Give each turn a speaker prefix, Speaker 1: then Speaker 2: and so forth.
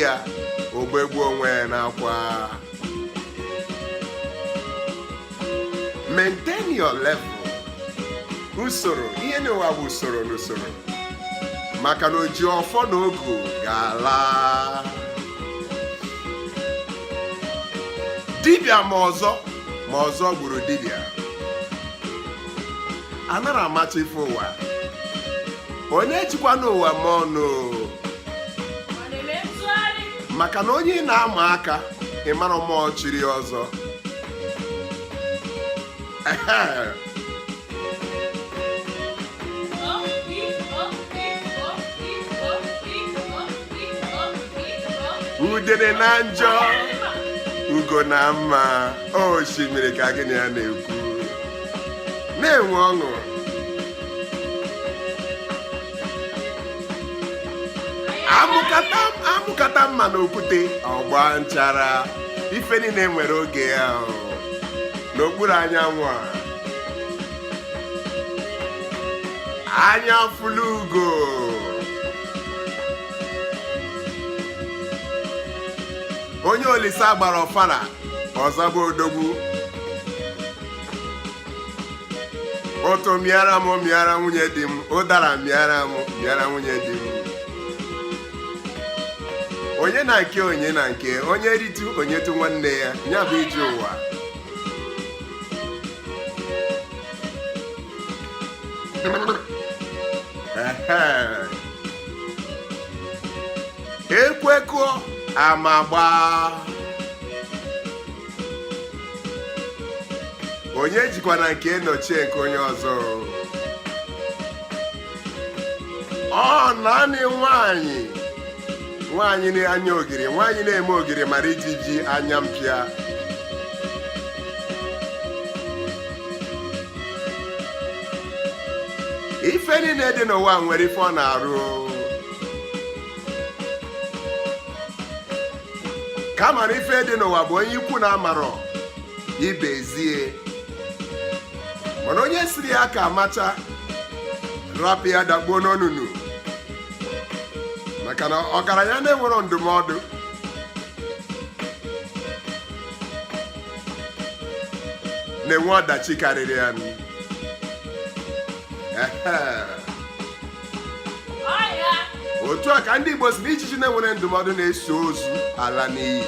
Speaker 1: ya ogbegbu onwe ya n'akwa. Maintain your level. Usoro ihe n'ụwa bụ usoro n'usoro maka na oji ọfọ na ogu ga-ala. Dibịa ma ọzọ gburu dibịa anara amacha ife ụwa onye jikwa n'ụwa ma ọnụ maka na onye na-ama aka ịmara mmụọ chiri ọzọ. Udene na njọ ugo na mma osimiri ka gịnị ya na-ekwu na-enwe ọṅụ. Amụkata mma na okwute ọgba nchara ife niile nwere oge ya n'okpuru anyanwụ anya fụlụ ugo onye Olisa gbara ọfara ọzọ bụ odogwu oto mịara nwunye di m ụdara mịara nwunye di m onye na nke onye ritu onye tu nwanne ya ya bụ ije ụwa. Ekwekọ amagba onye jikwa na nke nọchie nke onye ọzọ. Ọ naanị nwaanyị na-anya ogiri, nwaanyị na-eme ogiri mara iji anya mpịa. Ife niile dị n'ụwa nwere ife ọ na-arụ kama na ife dị n'ụwa bụ onye ikwu na-amarọ ibezie mana onye siri ya ka amacha rapụ ya dakpuo n'onunu maka na ọgaranya na-enwero ndụmọdụ na-enwe ọdachi karịrị ya. Otu a ka ndị Igbo si ijiji na-enwere ndụmọdụ na-eso ozu ala n'iyi.